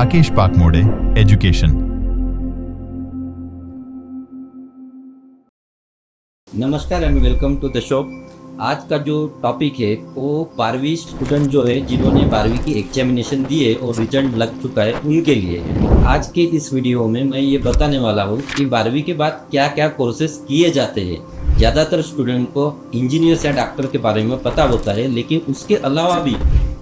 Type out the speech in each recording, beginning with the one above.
Rakesh Pakmode, education. नमस्कार and welcome to the show. आज का जो टॉपिक है वो 12वीं स्टूडेंट जो है जिन्होंने 12वीं की एग्जामिनेशन दी है और रिजल्ट लग चुका है उनके लिए है। आज के इस वीडियो में मैं ये बताने वाला हूँ कि 12वीं के बाद क्या क्या कोर्सेज किए जाते हैं। ज़्यादातर स्टूडेंट को इंजीनियर या डॉक्टर के बारे में पता होता है, लेकिन उसके अलावा भी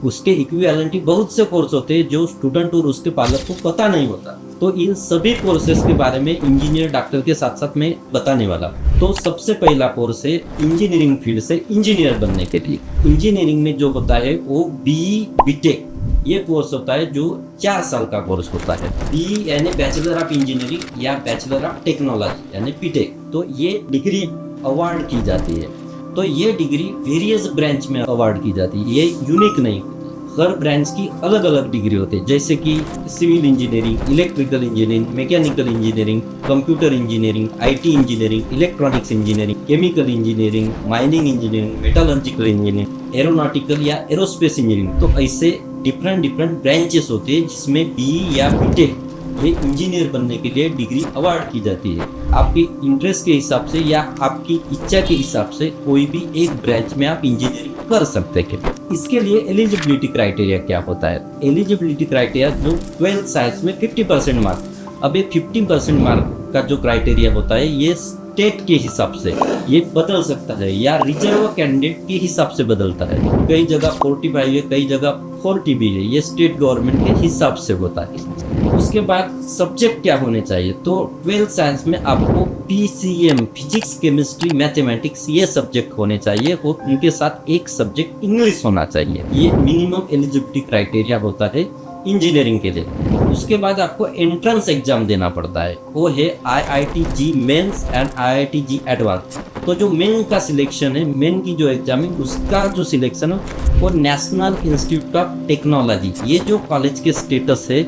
उसके इक्विवेलेंट बहुत से कोर्स होते हैं जो स्टूडेंट और उसके पालक को पता नहीं होता। तो इन सभी कोर्सेज के बारे में इंजीनियर डॉक्टर के साथ साथ मैं बताने वाला। तो सबसे पहला कोर्स है इंजीनियरिंग फील्ड से इंजीनियर बनने के लिए। इंजीनियरिंग में जो होता है वो BE BTech ये कोर्स होता है जो 4 साल का कोर्स होता है। BE यानी बैचलर ऑफ इंजीनियरिंग या बैचलर ऑफ टेक्नोलॉजी यानी BTech। तो ये डिग्री अवार्ड की जाती है। तो ये डिग्री वेरियस ब्रांच में अवार्ड की जाती है, ये यूनिक नहीं। हर ब्रांच की अलग अलग डिग्री होती है, जैसे कि civil engineering, electrical engineering, mechanical engineering, computer engineering, IT engineering, electronics engineering, chemical engineering, mining engineering, metallurgical engineering, aeronautical या एरोस्पेस इंजीनियरिंग। तो ऐसे डिफरेंट ब्रांचेस होते हैं जिसमें BE या BTech ये इंजीनियर बनने के लिए डिग्री अवार्ड की जाती है। आपकी इंटरेस्ट के हिसाब से या आपकी इच्छा के हिसाब से कोई भी एक ब्रांच में आप इंजीनियरिंग कर सकते हैं। इसके लिए एलिजिबिलिटी क्राइटेरिया क्या होता है? एलिजिबिलिटी क्राइटेरिया जो 12th साइंस में 50% मार्क, अब ये 50% मार्क का जो क्राइटेरिया होता है ये स्टेट के हिसाब से ये बदल सकता है या रिजर्व कैंडिडेट के हिसाब से बदलता है। कई जगह 45 है, कई जगह 40 भी है, ये स्टेट गवर्नमेंट के हिसाब से होता है। उसके बाद सब्जेक्ट क्या होने चाहिए? तो 12th साइंस में आपको PCM फिजिक्स, केमिस्ट्री, मैथमेटिक्स ये सब्जेक्ट होने चाहिए और उनके साथ एक सब्जेक्ट इंग्लिश होना चाहिए। ये मिनिमम एलिजिबिलिटी क्राइटेरिया होता है इंजीनियरिंग के लिए। उसके बाद आपको एंट्रेंस एग्जाम देना पड़ता है, वो है IIT JEE mains and IIT JEE advance. तो जो मेन का सिलेक्शन है, मेन की जो एग्जाम है उसका जो सिलेक्शन है वो नेशनल इंस्टीट्यूट ऑफ टेक्नोलॉजी, ये जो कॉलेज के स्टेटस है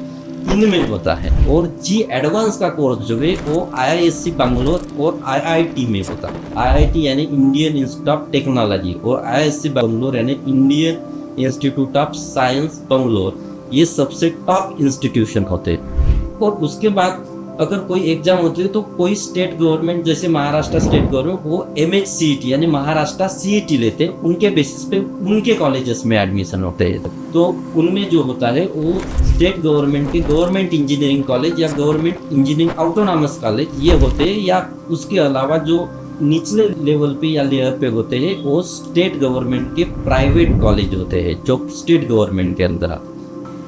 इनमें होता है। और JEE एडवांस का कोर्स जो है वो IISc बैंगलोर और IIT में होता है। IIT यानी इंडियन इंस्टीट्यूट ऑफ टेक्नोलॉजी और IISc बैंगलोर यानी Indian institute of science Bangalore, ये सबसे टॉप इंस्टीट्यूशन होते हैं। और उसके बाद अगर कोई एग्जाम होती है तो कोई स्टेट गवर्नमेंट जैसे महाराष्ट्र स्टेट गवर्नमेंट वो MHCET यानी महाराष्ट्र CET लेते हैं, उनके बेसिस पे उनके कॉलेजेस में एडमिशन होते हैं। तो उनमें जो होता है वो स्टेट गवर्नमेंट के गवर्नमेंट इंजीनियरिंग कॉलेज या गवर्नमेंट इंजीनियरिंग ऑटोनॉमस कॉलेज ये होते हैं, या उसके अलावा जो निचले लेवल पे या लेयर पे होते हैं वो स्टेट गवर्नमेंट के प्राइवेट कॉलेज होते हैं जो स्टेट गवर्नमेंट के अंदर आते हैं।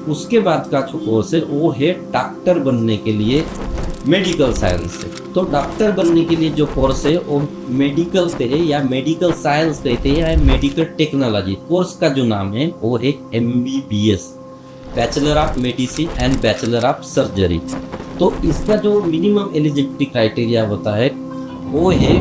उसके बाद का जो कोर्स है वो है डॉक्टर बनने के लिए मेडिकल साइंस से। तो डॉक्टर बनने के लिए जो कोर्स है वो मेडिकल पे है या मेडिकल साइंस कहते हैं या मेडिकल टेक्नोलॉजी। कोर्स का जो नाम है वो है MBBS, bachelor of medicine and bachelor of surgery. तो इसका जो मिनिमम एलिजिबिलिटी क्राइटेरिया होता है वो है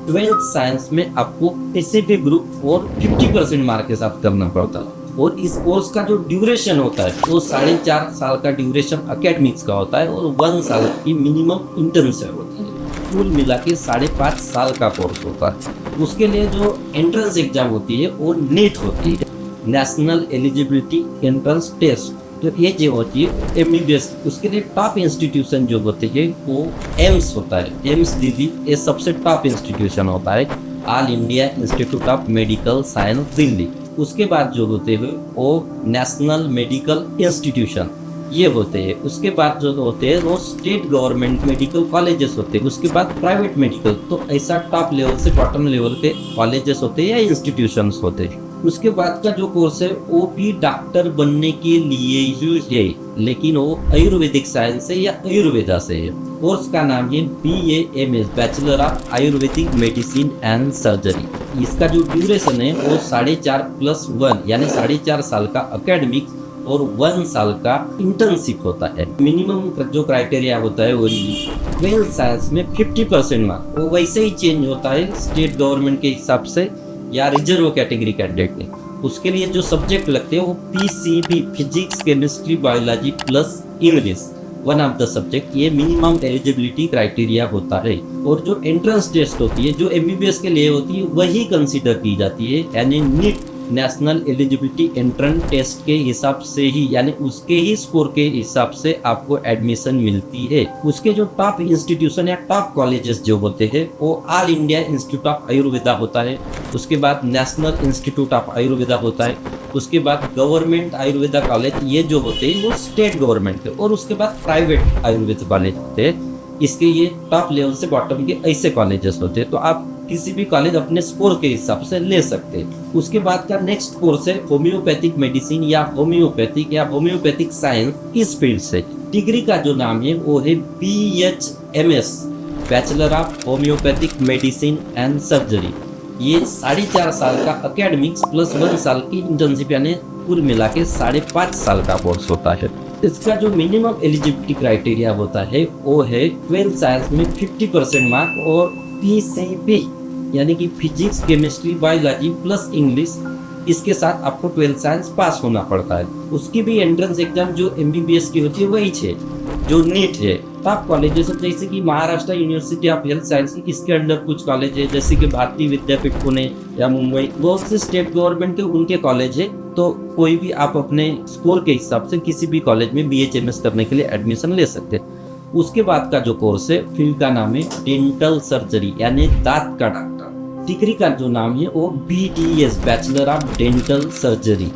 12th साइंस में आपको किसी भी ग्रुप और 50% मार्क के साथ करना पड़ता है। और इस कोर्स का जो ड्यूरेशन होता है वो 4.5 साल का ड्यूरेशन एकेडमिक्स का होता है और 1 साल की मिनिमम इंटर्नशिप होती है। कुल मिला के 5.5 साल का कोर्स होता है। उसके लिए जो एंट्रेंस एग्जाम होती है वो NEET होती है, नेशनल एलिजिबिलिटी एंट्रेंस टेस्ट। तो ये जो होती है MBBS, उसके लिए टॉप इंस्टीट्यूशन जो होते हैं वो एम्स होता है। एम्स दिल्ली ये सबसे टॉप इंस्टीट्यूशन होता है, all India institute of medical science Delhi. उसके बाद जो होते हैं वो नेशनल मेडिकल इंस्टीट्यूशन ये होते हैं। उसके बाद जो होते हैं वो स्टेट गवर्नमेंट मेडिकल कॉलेजेस होते हैं। उसके बाद प्राइवेट मेडिकल। तो ऐसा टॉप लेवल से बॉटम लेवल के कॉलेजेस होते हैं या इंस्टीट्यूशंस होते हैं। उसके बाद का जो कोर्स है वो भी डॉक्टर बनने के लिए ही है, लेकिन वो आयुर्वेदिक साइंस से या आयुर्वेदा से है। कोर्स का नाम है BAMS, bachelor of Ayurvedic medicine and surgery. इसका जो ड्यूरेशन है वो 4.5+1 यानी 4.5 साल का एकेडमिक्स और 1 साल का इंटर्नशिप होता है। मिनिमम जो क्राइटेरिया होता है वो 12th साइंस में 50% मार्क, वो वैसे ही चेंज होता है स्टेट गवर्नमेंट के हिसाब से या रिजर्व कैटेगरी कैंडिडेट में। उसके लिए जो सब्जेक्ट लगते हैं वो PCB physics, chemistry, biology plus English, one of the subject. ये मिनिमम एलिजिबिलिटी क्राइटेरिया होता है। और जो एंट्रेंस टेस्ट होती है जो MBBS के लिए होती है वही कंसिडर की जाती है, यानी NEET national eligibility entrance test के हिसाब से ही, यानी उसके ही स्कोर के हिसाब से आपको एडमिशन मिलती है। उसके जो टॉप इंस्टीट्यूशन या टॉप कॉलेजेस जो होते हैं वो all India institute of Ayurveda होता है, उसके बाद नेशनल इंस्टीट्यूट ऑफ आयुर्वेदा होता है, उसके बाद गवर्नमेंट आयुर्वेदा कॉलेज, ये जो होते हैं वो स्टेट गवर्नमेंट के, और उसके बाद प्राइवेट आयुर्वेद कॉलेज होते हैं। इसके ये टॉप लेवल से बॉटम के ऐसे कॉलेजेस होते हैं। तो आप किसी भी कॉलेज अपने स्कोर के हिसाब से ले सकते हैं। उसके बाद का नेक्स्ट कोर्स है होम्योपैथिक मेडिसिन या होम्योपैथिक साइंस। इस फील्ड से डिग्री का जो नाम है वो है BHMS, bachelor of homeopathic medicine and surgery. ये 4.5 साल का अकेडमिक्स प्लस 1 साल की इंटर्नशिप, यानी कुल मिला के 5.5 साल का कोर्स होता है। इसका जो मिनिमम एलिजिबिलिटी क्राइटेरिया होता है वो है 12 साइंस में 50% मार्क और PCB यानी कि physics, chemistry, biology plus English, इसके साथ आपको 12 साइंस पास होना पड़ता है। उसकी भी एंट्रेंस एग्जाम जो MBBS की होती है वही है जो नीट है। टॉप कॉलेजेस जैसे कि Maharashtra university of health science, इसके अंडर कुछ कॉलेज है जैसे कि भारतीय विद्यापीठ पुणे या मुंबई, बहुत से स्टेट गवर्नमेंट के उनके कॉलेज है। तो कोई भी आप अपने स्कोर के हिसाब से किसी भी कॉलेज में BHMS करने के लिए एडमिशन ले सकते हैं। उसके बाद का जो कोर्स है फील्ड का नाम है डेंटल सर्जरी यानी दांत का डॉक्टर। डिग्री का जो नाम है वो BDS, bachelor of dental surgery.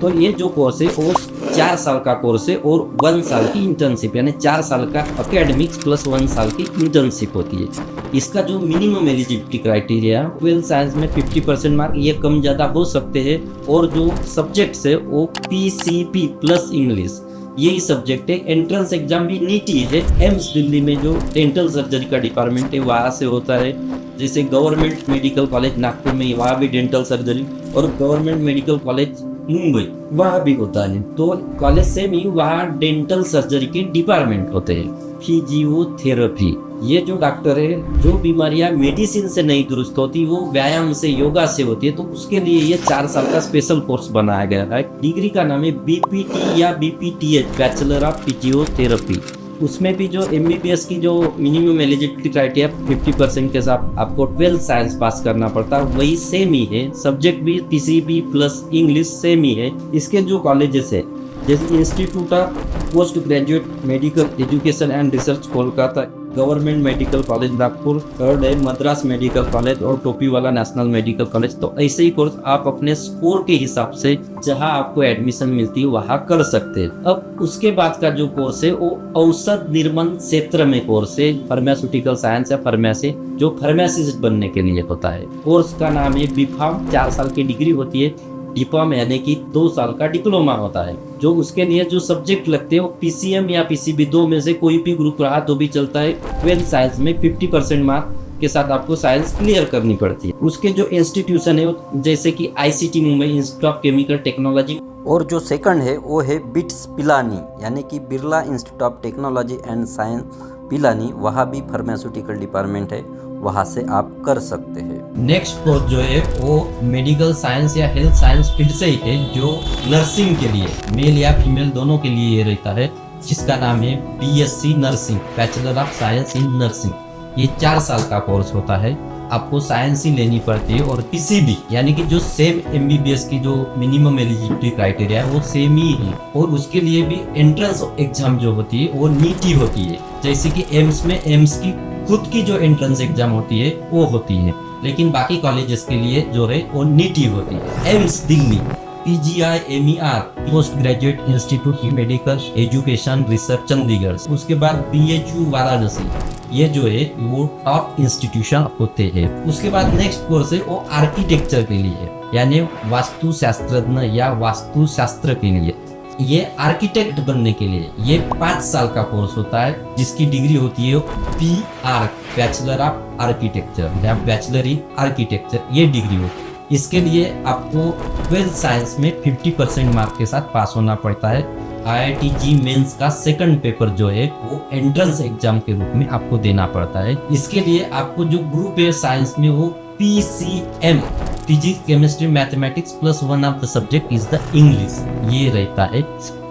तो ये जो कोर्स है वो 4 साल का कोर्स है और 1 साल की इंटर्नशिप, यानी 4 साल का अकेडमिक्स प्लस 1 साल की इंटर्नशिप होती है। इसका जो मिनिमम एलिजिबिलिटी क्राइटेरिया 12 साइंस में 50% मार्क, ये कम ज़्यादा हो सकते हैं, और जो सब्जेक्ट्स है वो PCP प्लस इंग्लिश, यही सब्जेक्ट है। एंट्रेंस एग्जाम भी नीट ही है। एम्स दिल्ली में जो डेंटल सर्जरी का डिपार्टमेंट है वहाँ से होता है, जैसे गवर्नमेंट मेडिकल कॉलेज नागपुर में वहाँ भी डेंटल सर्जरी, और गवर्नमेंट मेडिकल कॉलेज मुंबई वहाँ भी होता है। तो कॉलेज से भी वहाँ डेंटल सर्जरी के डिपार्टमेंट होते हैं। फिजियोथेरेपी, ये जो डॉक्टर है, जो बीमारियां मेडिसिन से नहीं दुरुस्त होती वो व्यायाम से, योगा से होती है, तो उसके लिए ये 4 साल का स्पेशल कोर्स बनाया गया है। डिग्री का नाम है BPT या BPTH, बैचलर ऑफ फिजियोथेरेपी। उसमें भी जो MBBS की जो मिनिमम एलिजिबिलिटी क्राइटेरिया 50% के साथ आपको 12 साइंस पास करना पड़ता है, वही सेम ही है। सब्जेक्ट भी PCB प्लस इंग्लिश सेम ही है। इसके जो कॉलेजेस है जैसे institute of post graduate medical education and research Kolkata, government medical college Nagpur, third है मद्रास मेडिकल कॉलेज और टोपीवाला नेशनल मेडिकल कॉलेज। तो ऐसे ही कोर्स आप अपने स्कोर के हिसाब से जहां आपको एडमिशन मिलती है वहां कर सकते हैं। अब उसके बाद का जो कोर्स है वो औषध निर्माण क्षेत्र में कोर्स है, फार्मास्यूटिकल साइंस या फार्मेसी, जो फार्मासिस्ट बनने के लिए होता है। कोर्स का नाम है B.Pharm, 4 साल की डिग्री होती है। D.Pharm यानी कि 2 साल का डिप्लोमा होता है। जो उसके लिए जो सब्जेक्ट लगते हैं वो PCM या PCB, 2 में से कोई भी ग्रुप रहा तो भी चलता है। 12 साइंस में 50% मार्क के साथ आपको साइंस क्लियर करनी पड़ती है। उसके जो इंस्टीट्यूशन है जैसे कि ICT Mumbai, institute of chemical technology, और जो सेकंड है वो है बिट्स पिलानी यानी कि Birla institute of technology and science Pilani, वहाँ भी फार्मास्यूटिकल डिपार्टमेंट है, वहाँ से आप कर सकते हैं। नेक्स्ट कोर्स जो है वो मेडिकल साइंस या हेल्थ साइंस फील्ड से ही है, जो नर्सिंग के लिए, मेल या फीमेल दोनों के लिए ये रहता है, जिसका नाम है BSc nursing, bachelor of science in nursing. ये 4 साल का कोर्स होता है। आपको साइंस ही लेनी पड़ती है, और PCB यानी कि जो सेम MBBS की जो मिनिमम एलिजिबिलिटी क्राइटेरिया है वो सेम ही है, और उसके लिए भी एंट्रेंस एग्जाम जो होती है वो नीट ही होती है। जैसे कि एम्स में एम्स की खुद की जो एंट्रेंस एग्जाम होती है वो होती है, लेकिन बाकी कॉलेजेस के लिए जो है वो नीट ही होती है। AIIMS Delhi, PGIMER, post graduate institute of medical education research Chandigarh. उसके बाद BHU वाराणसी, ये जो है वो टॉप इंस्टीट्यूशन होते हैं। उसके बाद नेक्स्ट कोर्स है वो आर्किटेक्चर के लिए, यानी वास्तुशास्त्रज्ञ या वास्तुशास्त्र के लिए। ये आर्किटेक्ट बनने के लिए ये 5 साल का कोर्स होता है, जिसकी डिग्री होती है BArch, बैचलर ऑफ आर्किटेक्चर या बैचलर इन आर्किटेक्चर, ये डिग्री होती है। इसके लिए आपको 12 साइंस में 50% मार्क के साथ पास होना पड़ता है। IIT-JEE मेंस का सेकंड पेपर जो है वो एंट्रेंस एग्जाम के रूप में आपको देना पड़ता है। इसके लिए आपको जो ग्रुप है साइंस में वो PCM, physics, chemistry, mathematics plus 1 of the subject is the English, ये रहता है।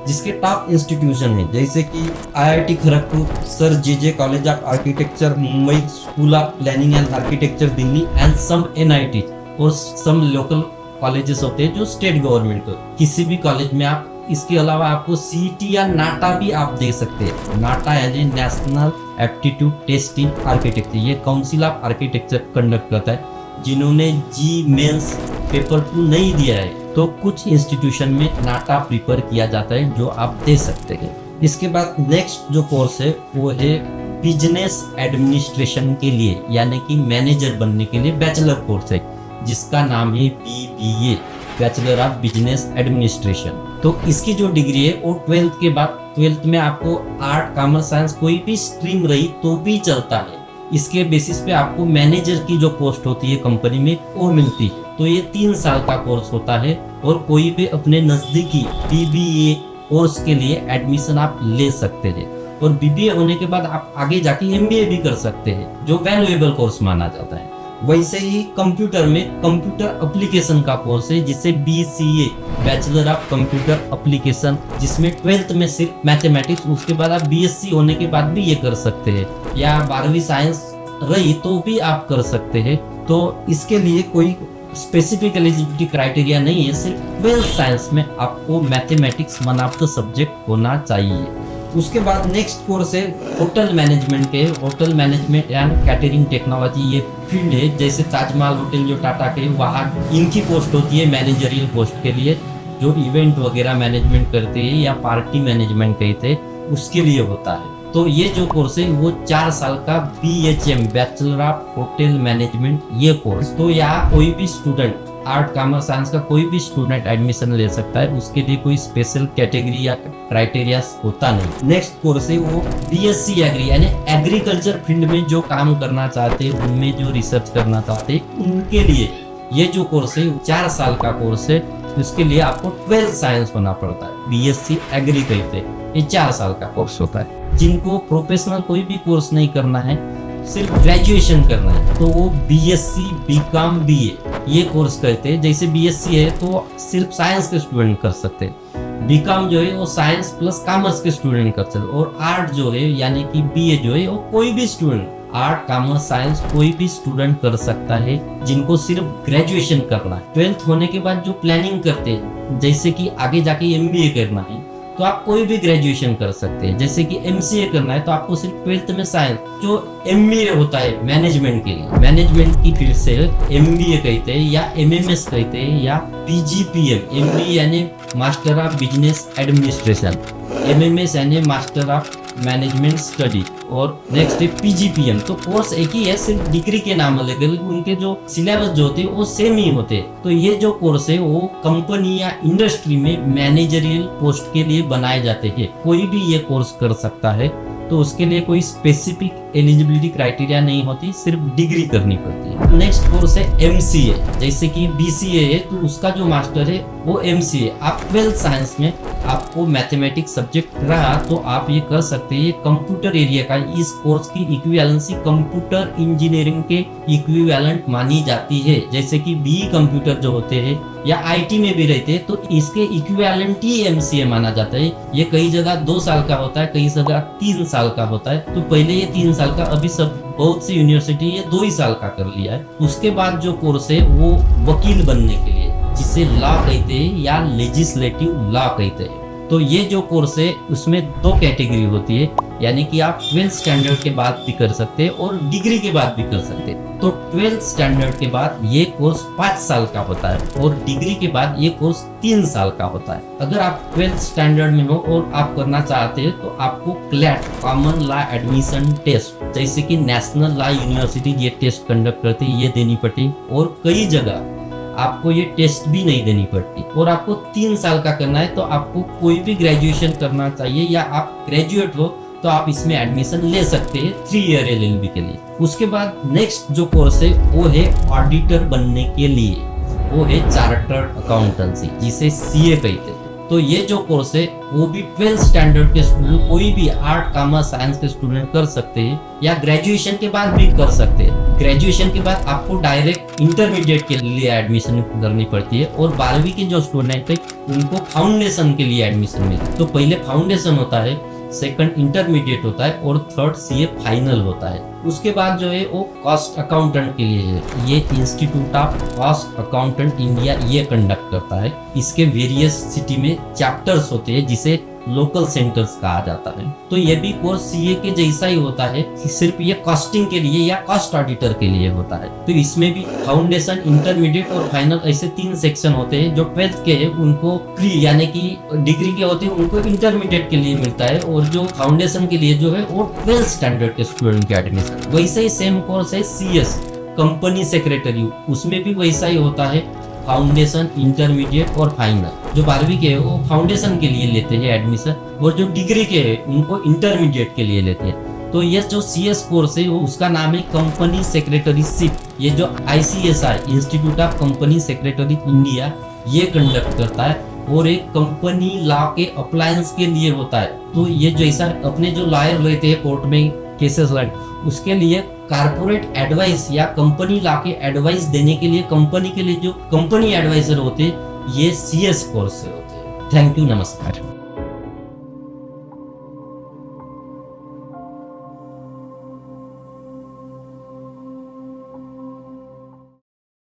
जिसके टॉप इंस्टीट्यूशन है जैसे कि IIT Kharagpur, sir JJ college of architecture Mumbai, school of planning and architecture Delhi, and some NIT और सम लोकल कॉलेजेस होते हैं जो स्टेट गवर्नमेंट को, किसी भी कॉलेज में आप इसके अलावा आपको सीईटी या नाटा भी आप दे सकते हैं। नाटा यानी national aptitude test in architecture, ये काउंसिल ऑफ आर्किटेक्चर कंडक्ट करता है। जिन्होंने जी मेंस पेपर 2 नहीं दिया है तो कुछ इंस्टीट्यूशन में नाटा प्रिपेयर किया जाता है जो आप दे सकते हैं। इसके बाद नेक्स्ट जो कोर्स है वो है बिजनेस एडमिनिस्ट्रेशन के लिए यानी कि मैनेजर बनने के लिए बैचलर कोर्स है, जिसका नाम है BBA, bachelor of business administration. तो इसकी जो डिग्री है वो 12th के बाद, 12th में आपको आर्ट, कॉमर्स, साइंस कोई भी स्ट्रीम रही तो भी चलता है। इसके बेसिस पे आपको मैनेजर की जो पोस्ट होती है कंपनी में वो मिलती है। तो ये 3 साल का कोर्स होता है और कोई भी अपने नजदीकी BBA कोर्स के लिए एडमिशन आप ले सकते हैं। और BBA होने के बाद आप आगे जाके MBA भी कर सकते हैं जो वैल्यूएबल कोर्स माना जाता है। वैसे ही कंप्यूटर में कंप्यूटर एप्लीकेशन का कोर्स है जिसे BCA, bachelor of computer application, जिसमें 12th में सिर्फ मैथमेटिक्स, उसके बाद आप BSc होने के बाद भी ये कर सकते हैं, या 12वीं साइंस रही तो भी आप कर सकते हैं। तो इसके लिए कोई स्पेसिफिक एलिजिबिलिटी क्राइटेरिया नहीं है, सिर्फ 12th साइंस में आपको mathematics one of the subject होना चाहिए। उसके बाद नेक्स्ट कोर्स है होटल मैनेजमेंट के। Hotel management and catering technology ये फील्ड है, जैसे ताजमहल होटल जो टाटा के, वहाँ इनकी पोस्ट होती है मैनेजरियल पोस्ट के लिए, जो इवेंट वगैरह मैनेजमेंट करते हैं या पार्टी मैनेजमेंट कहते हैं, उसके लिए होता है। तो ये जो कोर्स है वो 4 साल का BHM, bachelor of hotel management, ये कोर्स। तो यहाँ कोई भी स्टूडेंट, आर्ट, कॉमर्स, साइंस का कोई भी स्टूडेंट एडमिशन ले सकता है, उसके लिए कोई स्पेशल कैटेगरी या क्राइटेरिया होता नहीं। नेक्स्ट कोर्स है वो BSc एग्री, यानी एग्रीकल्चर फील्ड में जो काम करना चाहते हैं, उनमें जो रिसर्च करना चाहते हैं, उनके लिए ये जो कोर्स है 4 साल का कोर्स है। इसके लिए आपको 12th साइंस होना पड़ता है, BSc एग्री कहते हैं। ये 4 साल का कोर्स होता है। जिनको प्रोफेशनल कोई भी कोर्स नहीं करना है, सिर्फ ग्रेजुएशन करना है, तो वो BSc BCom BA ये कोर्स करते हैं। जैसे BSc है तो सिर्फ साइंस के स्टूडेंट कर सकते हैं, BCom जो है वो साइंस प्लस कॉमर्स के स्टूडेंट कर सकते हैं, और आर्ट जो है यानी कि BA जो है वो कोई भी स्टूडेंट, आर्ट, कॉमर्स, साइंस कोई भी स्टूडेंट कर सकता है, जिनको सिर्फ ग्रेजुएशन करना है। 12th होने के बाद जो प्लानिंग करते हैं, जैसे कि आगे जाके MBA करना है, तो आप कोई भी ग्रेजुएशन कर सकते हैं। जैसे कि MCA करना है तो आपको सिर्फ 12th में साइंस, जो MBA होता है मैनेजमेंट के लिए, मैनेजमेंट की फील्ड से MBA कहते हैं या MMS कहते हैं या PGPM, MBA यानी master of business administration, MMS यानी मास्टर ऑफ मैनेजमेंट स्टडी, और नेक्स्ट है PGPM। तो कोर्स एक ही है, सिर्फ डिग्री के नाम अलग अलग, उनके जो सिलेबस जो होते हैं वो सेम ही होते हैं। तो ये जो कोर्स है वो कंपनी या इंडस्ट्री में मैनेजरियल पोस्ट के लिए बनाए जाते हैं, कोई भी ये कोर्स कर सकता है। तो उसके लिए कोई स्पेसिफिक एलिजिबिलिटी क्राइटेरिया नहीं होती, सिर्फ डिग्री करनी पड़ती है। नेक्स्ट कोर्स है MCA, जैसे कि BCA है तो उसका जो मास्टर है वो MCA। आप 12th साइंस में आपको मैथमेटिक्स सब्जेक्ट रहा तो आप ये कर सकते हैं। ये कंप्यूटर एरिया का, इस कोर्स की इक्विवेलेंसी कंप्यूटर इंजीनियरिंग के इक्विवेलेंट मानी जाती है। जैसे कि BE कंप्यूटर जो होते हैं या IT में भी रहते हैं तो इसके इक्विवेलेंट ही MCA माना जाता है। ये कई जगह 2 साल का होता है, कई जगह 3 साल का होता है। तो पहले ये 3 साल का, अभी सब बहुत सी यूनिवर्सिटी ये 2 ही साल का कर लिया है। उसके बाद जो कोर्स है वो वकील बनने के लिए, जिसे लॉ कहते हैं या लेजिस्लेटिव लॉ कहते हैं। तो ये जो कोर्स है उसमें 2 कैटेगरी होती है, यानी कि आप 12th स्टैंडर्ड के बाद भी कर सकते हैं और डिग्री के बाद भी कर सकते हैं। तो 12th स्टैंडर्ड के बाद ये कोर्स 5 साल का होता है और डिग्री के बाद ये कोर्स 3 साल का होता है। अगर आप 12th स्टैंडर्ड में हो और आप करना चाहते हैं तो आपको CLAT, common law admission test, जैसे कि नेशनल लॉ यूनिवर्सिटी ये टेस्ट कंडक्ट करती है, ये देनी पड़ती, और कई जगह आपको ये टेस्ट भी नहीं देनी पड़ती। और आपको 3 साल का करना है तो आपको कोई भी ग्रेजुएशन करना चाहिए, या आप ग्रेजुएट हो तो आप इसमें एडमिशन ले सकते हैं 3 ईयर LLB के लिए। उसके बाद नेक्स्ट जो कोर्स है वो है ऑडिटर बनने के लिए, वो है चार्टर्ड अकाउंटेंसी, जिसे CA कहते हैं। तो ये जो कोर्स है वो भी 12th स्टैंडर्ड के स्टूडेंट, कोई भी आर्ट, कॉमर्स, साइंस के स्टूडेंट कर सकते हैं, या ग्रेजुएशन के बाद भी कर सकते हैं। ग्रेजुएशन के बाद आपको डायरेक्ट इंटरमीडिएट के लिए एडमिशन करनी पड़ती है, और 12वीं के जो स्टूडेंट है उनको फाउंडेशन के लिए एडमिशन मिलती है। तो पहले फाउंडेशन होता है, सेकंड इंटरमीडिएट होता है और थर्ड सीए फाइनल होता है। उसके बाद जो है वो कॉस्ट अकाउंटेंट के लिए है। ये institute of cost accountant India ये कंडक्ट करता है। इसके वेरियस सिटी में चैप्टर्स होते हैं जिसे लोकल सेंटर्स कहा जाता है। तो ये भी कोर्स सीए के जैसा ही होता है कि सिर्फ ये कॉस्टिंग के लिए या कॉस्ट ऑडिटर के लिए होता है। तो इसमें भी फाउंडेशन, इंटरमीडिएट और फाइनल ऐसे 3 सेक्शन होते हैं। जो 12th के है उनको प्री यानी कि डिग्री के होते हैं उनको इंटरमीडिएट के लिए मिलता है, और जो फाउंडेशन के लिए जो है वो 12th स्टैंडर्ड के स्टूडेंट के एडमिशन। वैसे ही सेम कोर्स है सीएस कंपनी सेक्रेटरी, उसमें भी वैसा ही होता है, फाउंडेशन, इंटरमीडिएट और फाइनल। जो 12वीं के है वो फाउंडेशन के लिए लेते हैं एडमिशन, और जो डिग्री के है उनको इंटरमीडिएट के लिए लेते हैं। तो ये जो सीएस कोर्स है वो उसका नाम है कंपनी सेक्रेटरीशिप। ये जो ICSI institute of company secretary India ये कंडक्ट करता है, और एक कंपनी लॉ के अप्लायंस के लिए होता है। तो ये जैसा अपने जो लॉयर रहते हैं कोर्ट में केसेस लड़, उसके लिए कारपोरेट एडवाइस या कंपनी लॉ के एडवाइस देने के लिए कंपनी के लिए जो कंपनी एडवाइजर होते हैं ये सीएस कोर्स से होते हैं। थैंक यू, नमस्कार।